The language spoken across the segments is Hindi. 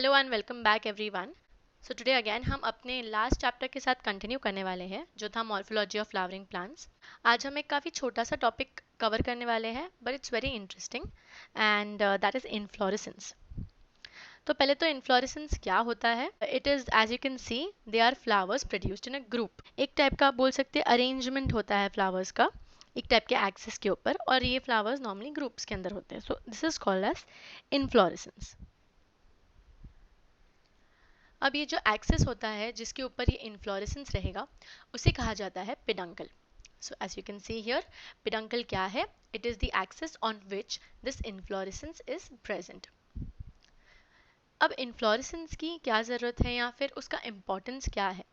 Hello and welcome back everyone. So today again हम अपने लास्ट चैप्टर के साथ कंटिन्यू करने वाले हैं जो था मॉर्फोलॉजी ऑफ फ्लावरिंग प्लांट्स। आज हम एक काफ़ी छोटा सा टॉपिक कवर करने वाले हैं but it's very interesting and that is inflorescence. तो पहले तो इन्फ्लोरेसेंस क्या होता है? It is as you can see they are flowers produced in a group. एक टाइप का आप बोल सकते हैं अरेंजमेंट होता है फ्लावर्स का एक टाइप के एक्सिस के ऊपर, और ये फ्लावर्स नॉर्मली ग्रुप्स के अंदर होते हैं। So this is called as inflorescence. अब ये जो एक्सिस होता है जिसके ऊपर ये इन्फ्लोरेसेंस रहेगा उसे कहा जाता है peduncle. So as you can see here, peduncle क्या है? It is the axis on which this inflorescence is present. अब इन्फ्लोरेसेंस की क्या ज़रूरत है या फिर उसका इम्पोर्टेंस क्या है?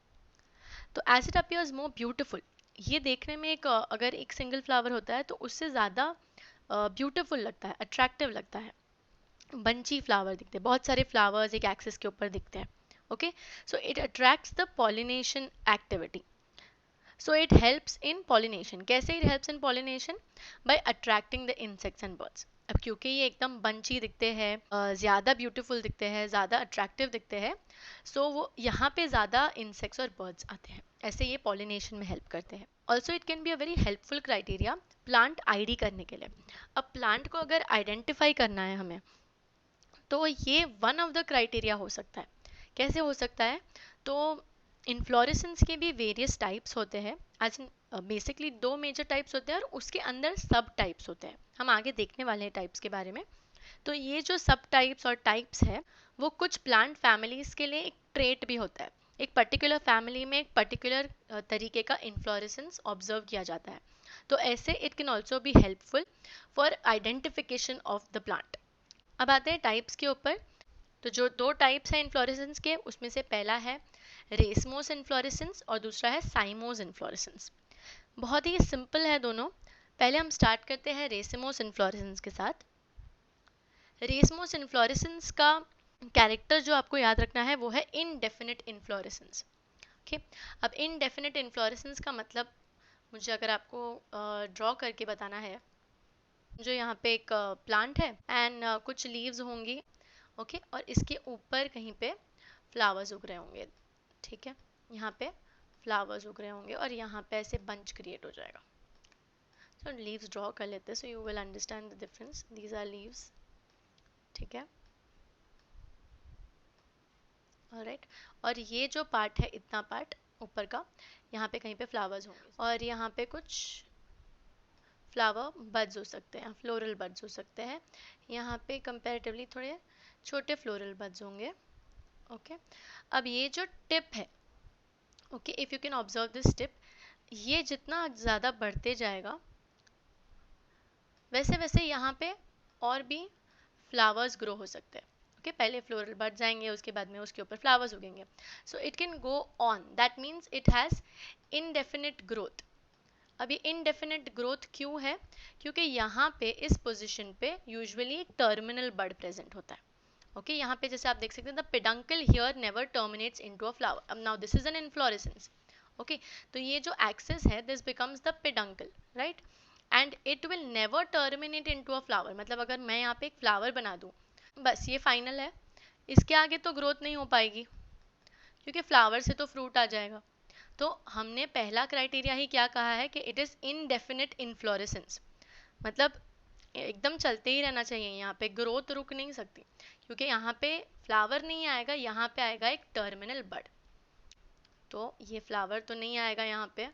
तो as it appears more beautiful, ये देखने में अगर एक सिंगल फ्लावर होता है तो उससे ज़्यादा ब्यूटिफुल लगता है, अट्रैक्टिव लगता है। बंची फ्लावर दिखते हैं, बहुत सारे फ्लावर्स एक एक्सिस के ऊपर दिखते हैं। Okay, so it attracts the pollination activity. So it helps in pollination. कैसे it helps in pollination? By attracting the insects and birds. अब क्योंकि ये एकदम बंची दिखते हैं, ज़्यादा ब्यूटीफुल दिखते हैं, ज़्यादा अट्रैक्टिव दिखते हैं, सो वो यहाँ पे ज़्यादा इंसेक्ट्स और बर्ड्स आते हैं, ऐसे ये पॉलिनेशन में हेल्प करते हैं। Also it can be a very helpful criteria plant ID करने के लिए। अब प्लांट को अगर आइडेंटिफाई करना है हमें तो ये वन ऑफ द क्राइटेरिया हो सकता है। कैसे हो सकता है? तो इन्फ्लोरेसेंस के भी वेरियस टाइप्स होते हैं। आज बेसिकली दो मेजर टाइप्स होते हैं और उसके अंदर सब टाइप्स होते हैं। हम आगे देखने वाले हैं टाइप्स के बारे में। तो ये जो सब टाइप्स और टाइप्स है वो कुछ प्लांट फैमिलीज के लिए एक ट्रेट भी होता है। एक पर्टिकुलर फैमिली में एक पर्टिकुलर तरीके का इन्फ्लोरेसेंस ऑब्जर्व किया जाता है। तो ऐसे it can also be helpful for identification of the plant. अब आते हैं टाइप्स के ऊपर। तो जो दो टाइप्स हैं इन्फ्लोरेसेंस के, उसमें से पहला है रेसमोस इन्फ्लोरेसेंस और दूसरा है साइमोस इन्फ्लोरेसेंस। बहुत ही सिंपल है दोनों। पहले हम स्टार्ट करते हैं रेसमोस इन्फ्लोरेसेंस के साथ। रेसमोस इन्फ्लोरेसेंस का कैरेक्टर जो आपको याद रखना है वो है इनडेफिनिट इन्फ्लोरेसेंस। ओके, अब इनडेफिनिट इन्फ्लोरेसेंस का मतलब मुझे अगर आपको ड्रॉ करके बताना है, जो यहाँ पे एक प्लांट है एंड कुछ लीव्स होंगी, ओके, और इसके ऊपर कहीं पे फ्लावर्स उग रहे होंगे। ठीक है, यहाँ पे फ्लावर्स उग रहे होंगे और यहाँ पे ऐसे बंच क्रिएट हो जाएगा। सो लीव्स ड्रॉ कर लेते हैं so you will understand the difference. These are leaves. ठीक है, ऑलराइट। और ये जो पार्ट है, इतना पार्ट ऊपर का, यहाँ पे कहीं पे फ्लावर्स होंगे और यहाँ पे कुछ फ्लावर बड्स हो सकते हैं, फ्लोरल बड्स हो सकते हैं। यहाँ पे कंपैरेटिवली थोड़े छोटे फ्लोरल बड्स होंगे। ओके, अब ये जो टिप है, okay, if you can observe this tip, ये जितना ज़्यादा बढ़ते जाएगा वैसे वैसे यहाँ पे और भी फ्लावर्स ग्रो हो सकते हैं। ओके, पहले फ्लोरल बड्स आएंगे, उसके बाद में उसके ऊपर फ्लावर्स उगेंगे। So it can go on, that means it has indefinite growth. अब ये इनडेफिनिट ग्रोथ क्यों है? क्योंकि यहाँ पे इस पोजिशन पे यूजुअली एक टर्मिनल बड प्रेजेंट होता है। ओके, यहाँ पे जैसे आप देख सकते हैं, the peduncle here never terminates into a flower. अब now this is an inflorescence. Okay, तो ये जो एक्सिस है this becomes the peduncle, right, and it will never terminate into a flower. मतलब अगर मैं यहाँ पे एक फ्लावर बना दूँ, बस ये फाइनल है, इसके आगे तो ग्रोथ नहीं हो पाएगी क्योंकि फ्लावर से तो फ्रूट आ जाएगा। तो हमने पहला क्राइटेरिया ही क्या कहा है कि इट इज़ इनडेफिनिट इन्फ्लोरेसेंस, मतलब एकदम चलते ही रहना चाहिए, यहाँ पे ग्रोथ रुक नहीं सकती क्योंकि यहाँ पे फ्लावर नहीं आएगा, यहाँ पे आएगा एक टर्मिनल बड। तो ये फ्लावर तो नहीं आएगा यहाँ पे,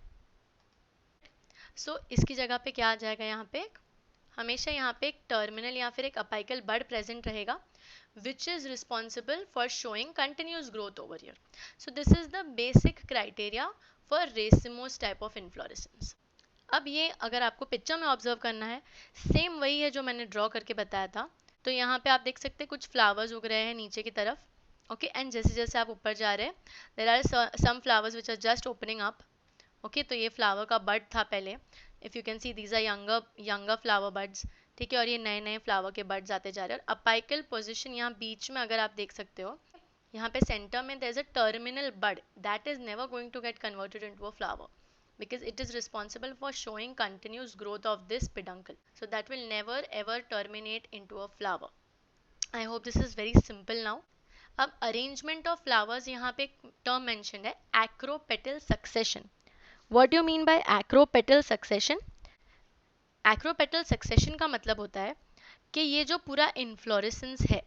सो इसकी जगह पे क्या आ जाएगा? यहाँ पे हमेशा यहाँ पे एक टर्मिनल या फिर एक अपाइकल बड प्रेजेंट रहेगा which is responsible for showing continuous growth over here. So this is the basic criteria for racemose type of inflorescence. अब ये अगर आपको पिक्चर में ऑब्जर्व करना है, सेम वही है जो मैंने ड्रॉ करके बताया था। तो यहाँ पे आप देख सकते हैं कुछ फ्लावर्स उग रहे हैं नीचे की तरफ। ओके, एंड जैसे जैसे आप ऊपर जा रहे हैं there are some flowers which are just opening up. Okay, तो ये फ्लावर का बड था पहले। If you can see these are younger flower buds. ठीक है, और ये नए नए फ्लावर के बड्स आते जा रहे हैं। और अपाइकल पोजिशन यहाँ बीच में अगर आप देख सकते हो, यहाँ पे सेंटर में there is a terminal bud that is never going to get converted into a flower because it is responsible for showing continuous growth of this peduncle, so that will never ever terminate into a flower. I hope this is very simple now. अब अरेंजमेंट ऑफ फ्लावर्स, यहाँ पे टर्म मेंशन है acropetal succession. What do you mean by acropetal succession? Acropetal succession का मतलब होता है कि ये जो पूरा इन्फ्लोरेसेंस है,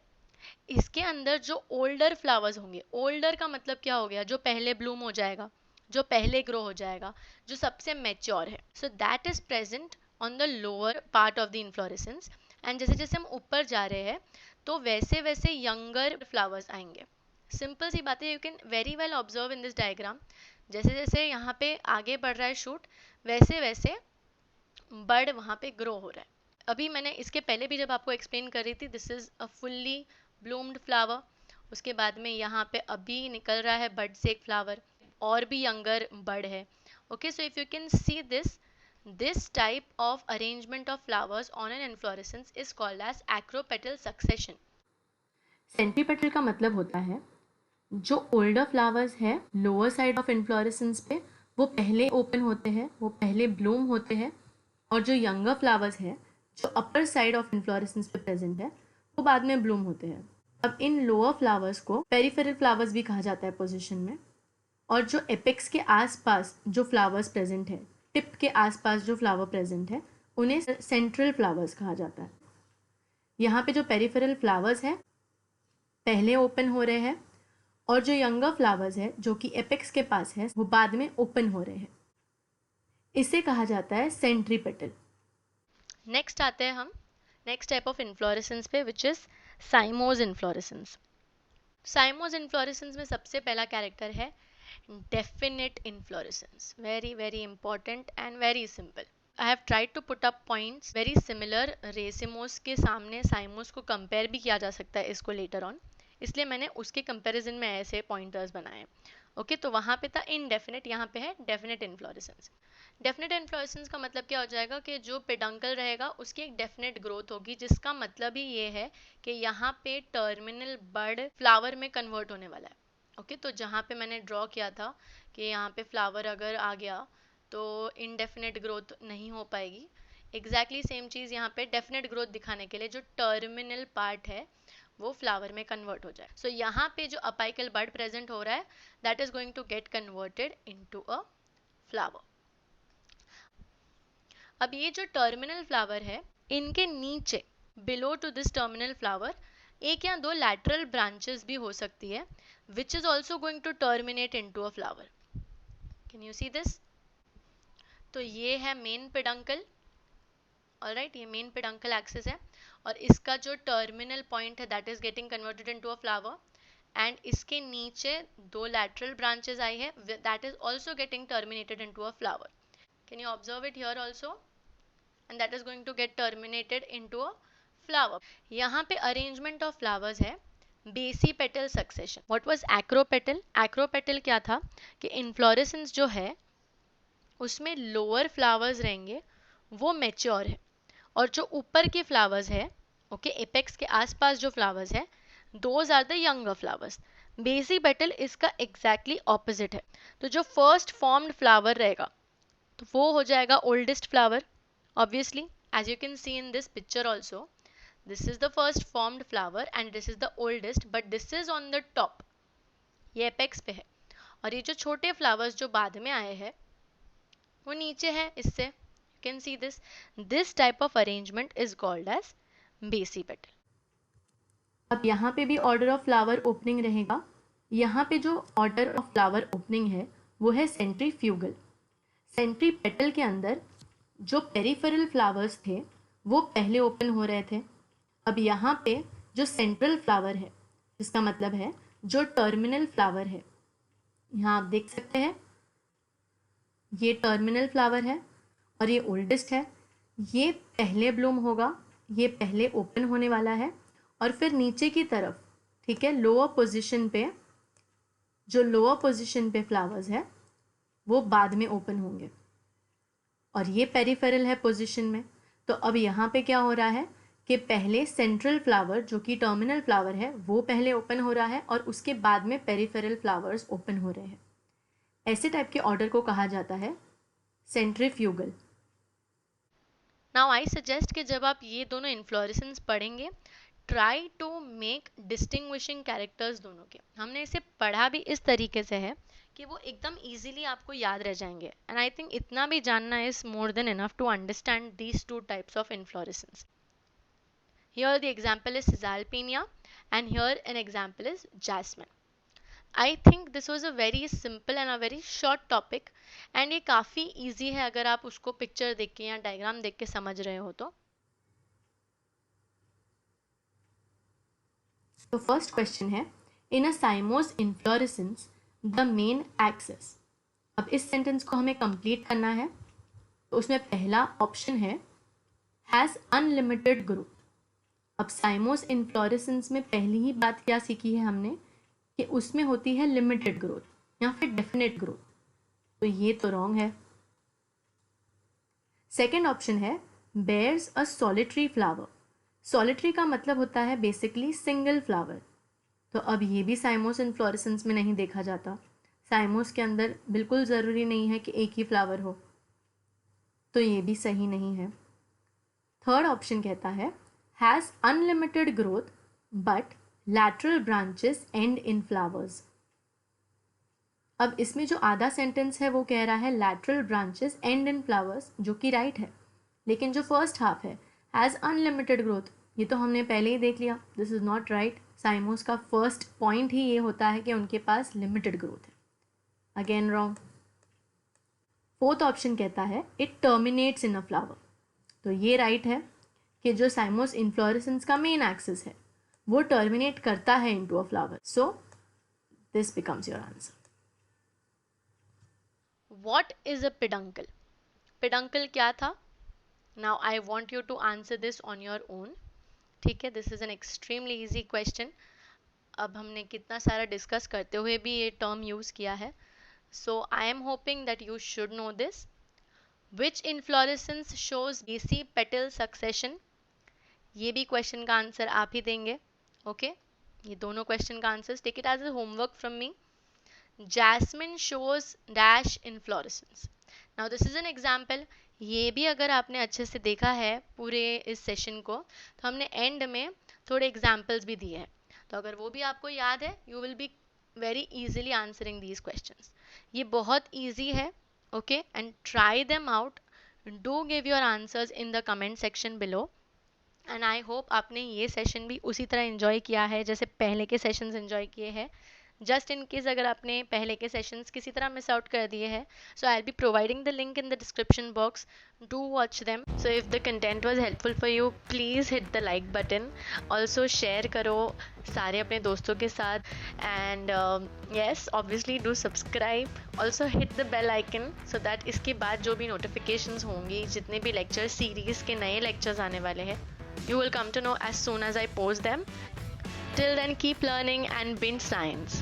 इसके अंदर जो ओल्डर फ्लावर्स होंगे, ओल्डर का मतलब क्या हो गया, जो पहले ब्लूम हो जाएगा, जो पहले ग्रो हो जाएगा, जो सबसे मैच्योर है, so that is present on the lower part of the inflorescence. And जैसे जैसे हम ऊपर जा रहे हैं तो वैसे वैसे यंगर फ्लावर्स आएंगे. सिंपल सी बात है, you can very well observe in this diagram. जैसे जैसे यहाँ पे आगे बढ़ रहा है शूट, वैसे वैसे बर्ड वहाँ पे ग्रो हो रहा है. अभी मैंने इसके पहले भी जब आपको एक्सप्लेन कर रही थी, this is a fully bloomed flower. उसके बाद में यहाँ पे अभी निकल रहा है बर्ड से एक फ्लावर, और भी यंगर बर्ड है. Okay, so if you can C this type of arrangement of flowers on an inflorescence is called as acropetal succession. Centripetal का मतलब होता है जो ओल्डर फ्लावर्स है लोअर साइड ऑफ इन्फ्लोरेसेंस पे वो पहले ओपन होते हैं, वो पहले ब्लूम होते हैं, और जो यंगर फ्लावर्स है जो अपर साइड ऑफ इन्फ्लोरेसेंस पे प्रेजेंट है वो बाद में ब्लूम होते हैं. अब इन लोअर फ्लावर्स को पेरिफेरल फ्लावर्स भी कहा जाता है पोजीशन में, और जो एपेक्स के आसपास जो फ्लावर्स प्रेजेंट है, टिप के आसपास जो फ्लावर प्रेजेंट है, उन्हें सेंट्रल फ्लावर्स कहा जाता है. यहाँ पे जो पेरिफेरल फ्लावर्स है पहले ओपन हो रहे हैं, और जो यंगर फ्लावर्स है जो कि एपेक्स के पास है वो बाद में ओपन हो रहे हैं. इसे कहा जाता है सेंट्रीपेटल. नेक्स्ट आते हैं हम नेक्स्ट टाइप ऑफ इन्फ्लोरेसेंस पे, which is cymose inflorescence. Cymose inflorescence में सबसे पहला कैरेक्टर है definite inflorescence. Very very important and very simple. I have tried to put up points very similar. Racemose के सामने साइमोस को कंपेयर भी किया जा सकता है इसको लेटर ऑन, इसलिए मैंने उसके कंपैरिजन में ऐसे पॉइंटर्स बनाए. ओके, तो वहाँ पे था इनडेफिनेट, यहाँ पे है डेफिनेट इन्फ्लोरेसेंस. डेफिनेट इन्फ्लोरेसेंस का मतलब क्या हो जाएगा कि जो पेडंकल रहेगा उसकी एक डेफिनेट ग्रोथ होगी, जिसका मतलब ही ये है कि यहाँ पे टर्मिनल बर्ड फ्लावर में कन्वर्ट होने वाला है. ओके, तो जहाँ पे मैंने ड्रॉ किया था कि यहाँ पे फ्लावर अगर आ गया तो इनडेफिनेट ग्रोथ नहीं हो पाएगी, एग्जैक्टली सेम चीज़ यहाँ पे डेफिनेट ग्रोथ दिखाने के लिए जो टर्मिनल पार्ट है वो फ्लावर में कन्वर्ट हो जाए. सो यहाँ पे जो अपाइकल बर्ड प्रेजेंट हो रहा है that is going to get converted into a flower. अब ये जो टर्मिनल फ्लावर है, इनके नीचे below to this terminal flower एक या दो लैटरल ब्रांचेस भी हो सकती है, which is also going to terminate into a flower. Can you see this? तो ये है मेन पेडंकल. ऑलराइट, ये मेन पेडंकल एक्सिस है, और इसका जो टर्मिनल पॉइंट है that is getting converted into a flower, and इसके नीचे दो लैटरल ब्रांचेस आई है that is also getting terminated into a flower. Can you observe it here also? and that is going to get terminated into a flower. यहाँ पे arrangement of flowers है basipetal succession. What was acropetal? Acropetal क्या था कि इन्फ्लोरेसेंस जो है उसमें लोअर फ्लावर्स रहेंगे वो मैच्योर है, और जो ऊपर के फ्लावर्स है, ओके, एपेक्स के आसपास जो फ्लावर्स है, those are the younger flowers. Basipetal इसका एग्जैक्टली ऑपोजिट है. तो जो फर्स्ट फॉर्म्ड फ्लावर रहेगा तो वो हो जाएगा oldest flower. Obviously, as you can see in this picture also, this is the first formed flower and this is the oldest, but this is on the top. ये apex पे है, और ये जो छोटे flowers जो बाद में आए हैं वो नीचे है इससे. You can see this. This type of arrangement is called as basipetal. अब यहाँ पे भी ऑर्डर ऑफ फ्लावर ओपनिंग रहेगा. यहाँ पे जो ऑर्डर ऑफ फ्लावर ओपनिंग है वो है सेंट्रीफ्यूगल. सेंट्रीपेटल के अंदर जो पेरिफेरल फ्लावर्स थे वो पहले ओपन हो रहे थे. अब यहाँ पे जो सेंट्रल फ्लावर है, जिसका मतलब है जो टर्मिनल फ्लावर है, यहाँ आप देख सकते हैं ये टर्मिनल फ्लावर है और ये ओल्डेस्ट है. ये पहले ब्लूम होगा, ये पहले ओपन होने वाला है, और फिर नीचे की तरफ, ठीक है, लोअर पोजीशन पे जो लोअर पोजीशन पे फ्लावर्स है वो बाद में ओपन होंगे, और ये पेरिफेरल है पोजीशन में. तो अब यहाँ पे क्या हो रहा है कि पहले सेंट्रल फ्लावर जो कि टर्मिनल फ्लावर है वो पहले ओपन हो रहा है, और उसके बाद में पेरिफेरल फ्लावर्स ओपन हो रहे हैं. ऐसे टाइप के ऑर्डर को कहा जाता है सेंट्रीफ्यूगल. नाउ आई सजेस्ट कि जब आप ये दोनों इन्फ्लोरेसेंस पढ़ेंगे try to make distinguishing characters दोनों के। हमने इसे पढ़ा भी इस तरीके से है कि वो एकदम इजीली आपको याद रह जाएंगे, एंड आई थिंक इतना भी जानना is more than enough to understand these two types of inflorescence. Here the example is Caesalpinia and here an example is Jasmine. I think this was a very simple and a very short topic, and ये काफ़ी easy है अगर आप उसको पिक्चर देख के या डायग्राम देख के समझ रहे हो तो। तो फर्स्ट क्वेश्चन है, in a cymose inflorescence the main axis. अब इस सेंटेंस को हमें कंप्लीट करना है, तो उसमें पहला ऑप्शन है हैज़ अनलिमिटेड ग्रोथ। अब साइमोस इन्फ्लोरेसेंस में पहली ही बात क्या सीखी है हमने कि उसमें होती है लिमिटेड ग्रोथ या फिर डेफिनेट ग्रोथ, तो ये तो रॉन्ग है। सेकेंड ऑप्शन है bears a solitary flower. Solitary का मतलब होता है बेसिकली सिंगल फ्लावर, तो अब ये भी साइमोस इन्फ्लोरेसेंस में नहीं देखा जाता। साइमोस के अंदर बिल्कुल ज़रूरी नहीं है कि एक ही फ्लावर हो, तो ये भी सही नहीं है। थर्ड ऑप्शन कहता है has unlimited growth but lateral branches and in flowers. अब इसमें जो आधा सेंटेंस है वो कह रहा है lateral branches and in flowers, जो कि राइट है, लेकिन जो फर्स्ट हाफ है हैज़ अनलिमिटेड ग्रोथ, ये तो हमने पहले ही देख लिया, दिस इज़ नॉट राइट। साइमोस का फर्स्ट पॉइंट ही ये होता है कि उनके पास लिमिटेड ग्रोथ है, अगेन रॉन्ग। फोर्थ ऑप्शन कहता है it terminates in a flower, तो ये राइट है कि जो साइमोस इन्फ्लोरेसेंस का मेन एक्सिस है वो टर्मिनेट करता है into a flower, so this becomes your answer. What is a peduncle? Peduncle क्या था? Now I want you to answer this on your own. ठीक है, this is an extremely easy question. अब हमने कितना सारा डिस्कस करते हुए भी ये टर्म यूज किया है, so I am hoping that you should know this. Which inflorescence shows DC petal succession? ये भी क्वेश्चन का आंसर आप ही देंगे, ओके? ये दोनों क्वेश्चन का answer take it as a homework from me. Jasmine shows dash inflorescence. Now this is an example. ये भी अगर आपने अच्छे से देखा है पूरे इस सेशन को, तो हमने एंड में थोड़े एग्जाम्पल्स भी दिए हैं, तो अगर वो भी आपको याद है you will be very easily answering these questions. ये बहुत ईजी है, okay, and try them out. Do give your answers in the comment section below, and I hope आपने ये सेशन भी उसी तरह इन्जॉय किया है जैसे पहले के सेशंस इन्जॉय किए हैं। जस्ट इन केस अगर आपने पहले के सेशंस किसी तरह मिस आउट कर दिए हैं, so I will be providing the link in the description box, do watch them. So if the content was helpful for you please hit the like button, also share करो सारे अपने दोस्तों के साथ, and yes obviously do subscribe, also hit the bell icon so that इसके बाद जो भी नोटिफिकेशंस होंगी, जितने भी लेक्चर सीरीज़ के नए लेक्चर्स आने वाले हैं, you will come to know as soon as I post them. Till then, keep learning and binge science.